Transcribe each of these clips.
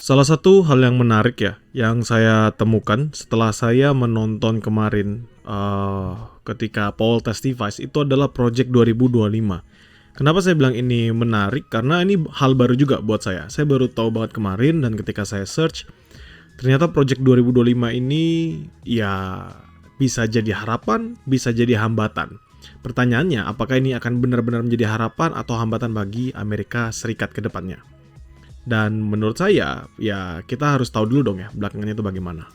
Salah satu hal yang menarik ya, yang saya temukan setelah saya menonton kemarin ketika Paul testifies itu adalah Project 2025. Kenapa saya bilang ini menarik? Karena ini hal baru juga buat saya. Saya baru tahu banget kemarin dan ketika saya search, ternyata Project 2025 ini ya bisa jadi harapan, bisa jadi hambatan. Pertanyaannya, apakah ini akan benar-benar menjadi harapan atau hambatan bagi Amerika Serikat ke depannya? Dan menurut saya, ya kita harus tahu dulu dong ya, belakangannya itu bagaimana.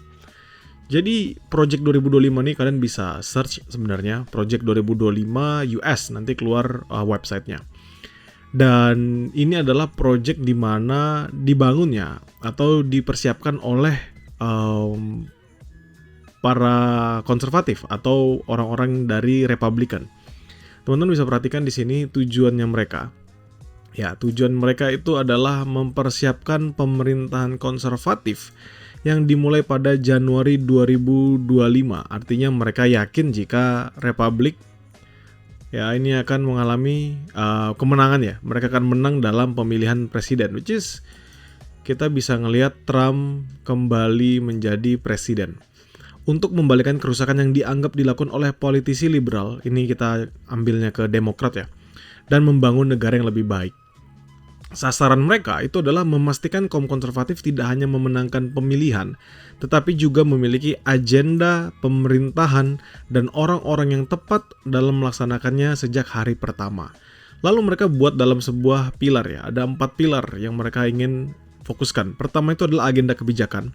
Jadi, Project 2025 ini kalian bisa search sebenarnya, Project 2025 US, nanti keluar websitenya. Dan ini adalah project di mana dibangunnya atau dipersiapkan oleh para konservatif atau orang-orang dari Republikan. Teman-teman bisa perhatikan di sini tujuannya mereka. Ya, tujuan mereka itu adalah mempersiapkan pemerintahan konservatif yang dimulai pada Januari 2025. Artinya mereka yakin jika Republik ya ini akan mengalami kemenangan ya. Mereka akan menang dalam pemilihan presiden, which is kita bisa ngelihat Trump kembali menjadi presiden. Untuk membalikan kerusakan yang dianggap dilakukan oleh politisi liberal, ini kita ambilnya ke Demokrat ya, dan membangun negara yang lebih baik. Sasaran mereka itu adalah memastikan kaum konservatif tidak hanya memenangkan pemilihan, tetapi juga memiliki agenda pemerintahan dan orang-orang yang tepat dalam melaksanakannya sejak hari pertama. Lalu mereka buat dalam sebuah pilar ya, ada 4 pilar yang mereka ingin fokuskan. Pertama itu adalah agenda kebijakan,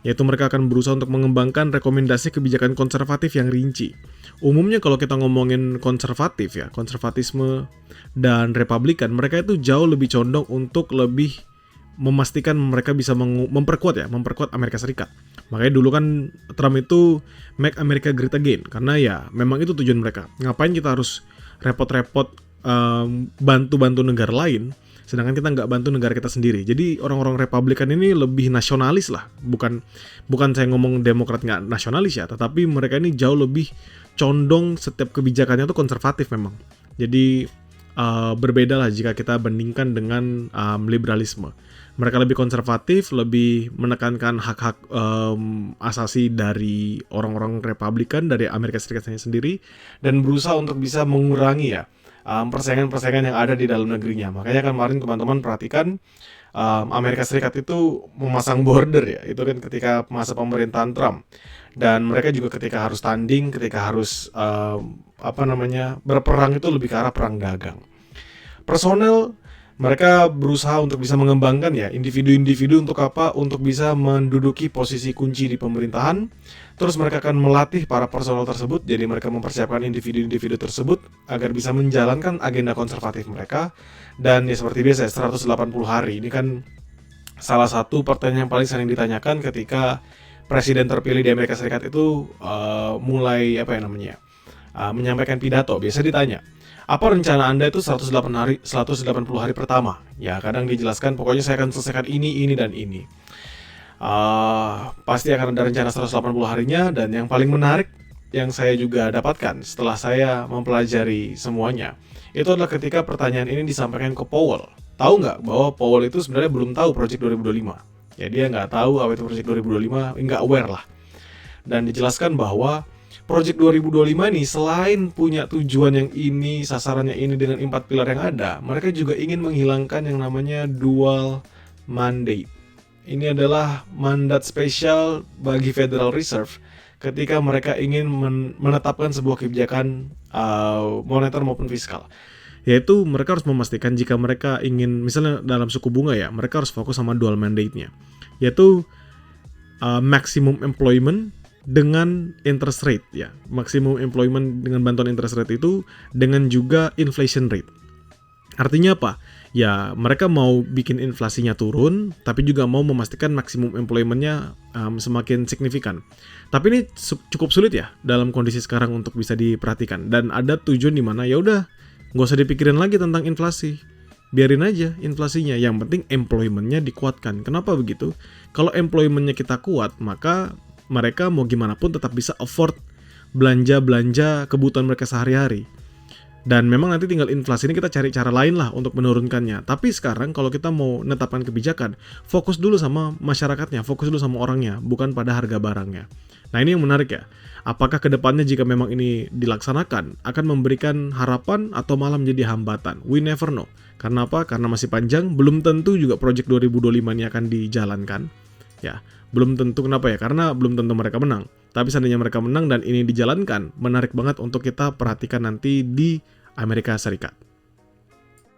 yaitu mereka akan berusaha untuk mengembangkan rekomendasi kebijakan konservatif yang rinci. Umumnya kalau kita ngomongin konservatif ya, konservatisme dan Republikan, mereka itu jauh lebih condong untuk lebih memastikan mereka bisa memperkuat Amerika Serikat. Makanya dulu kan Trump itu Make America Great Again, karena ya memang itu tujuan mereka. Ngapain kita harus repot-repot bantu-bantu negara lain, sedangkan kita nggak bantu negara kita sendiri. Jadi orang-orang Republikan ini lebih nasionalis lah. Bukan saya ngomong Demokrat nggak nasionalis ya, tetapi mereka ini jauh lebih condong setiap kebijakannya tuh konservatif memang. Jadi berbeda lah jika kita bandingkan dengan liberalisme. Mereka lebih konservatif, lebih menekankan hak-hak asasi dari orang-orang Republikan, dari Amerika Serikatnya sendiri, dan berusaha untuk bisa mengurangi ya persaingan-persaingan yang ada di dalam negerinya. Makanya kemarin teman-teman perhatikan Amerika Serikat itu memasang border ya, itu kan ketika masa pemerintahan Trump. Dan mereka juga ketika harus tanding, ketika harus berperang itu lebih ke arah perang dagang. Personel mereka berusaha untuk bisa mengembangkan ya individu-individu untuk apa? Untuk bisa menduduki posisi kunci di pemerintahan. Terus mereka akan melatih para personel tersebut, jadi mereka mempersiapkan individu-individu tersebut agar bisa menjalankan agenda konservatif mereka. Dan ya seperti biasa 180 hari ini kan salah satu pertanyaan yang paling sering ditanyakan ketika presiden terpilih di Amerika Serikat itu mulai menyampaikan pidato. Biasa ditanya, apa rencana Anda itu 180 hari pertama? Ya kadang dijelaskan pokoknya saya akan selesaikan ini dan ini. Pasti akan ada rencana 180 harinya. Dan yang paling menarik yang saya juga dapatkan setelah saya mempelajari semuanya, itu adalah ketika pertanyaan ini disampaikan ke Powell. Tahu nggak bahwa Powell itu sebenarnya belum tahu Project 2025? Ya dia nggak tahu apa itu Project 2025, nggak aware lah. Dan dijelaskan bahwa Project 2025 ini selain punya tujuan yang ini, sasarannya ini dengan 4 pilar yang ada, mereka juga ingin menghilangkan yang namanya dual mandate. Ini adalah mandat spesial bagi Federal Reserve ketika mereka ingin menetapkan sebuah kebijakan moneter maupun fiskal. Yaitu mereka harus memastikan jika mereka ingin, misalnya dalam suku bunga ya, mereka harus fokus sama dual mandate-nya. Yaitu maximum employment dengan interest rate ya. Maximum employment dengan bantuan interest rate itu dengan juga inflation rate. Artinya apa? Ya mereka mau bikin inflasinya turun, tapi juga mau memastikan maksimum employment-nya semakin signifikan. Tapi ini cukup sulit ya dalam kondisi sekarang untuk bisa diperhatikan. Dan ada tujuan di mana ya udah nggak usah dipikirin lagi tentang inflasi. Biarin aja inflasinya, yang penting employment-nya dikuatkan. Kenapa begitu? Kalau employment-nya kita kuat, maka mereka mau gimana pun tetap bisa afford belanja-belanja kebutuhan mereka sehari-hari. Dan memang nanti tinggal inflasi ini kita cari cara lain lah untuk menurunkannya. Tapi sekarang kalau kita mau menetapkan kebijakan, fokus dulu sama masyarakatnya, fokus dulu sama orangnya, bukan pada harga barangnya. Nah ini yang menarik ya. Apakah kedepannya jika memang ini dilaksanakan, akan memberikan harapan atau malah menjadi hambatan? We never know. Karena apa? Karena masih panjang, belum tentu juga Project 2025 ini akan dijalankan. Ya, belum tentu. Kenapa ya? Karena belum tentu mereka menang. Tapi seandainya mereka menang dan ini dijalankan, menarik banget untuk kita perhatikan nanti di Amerika Serikat.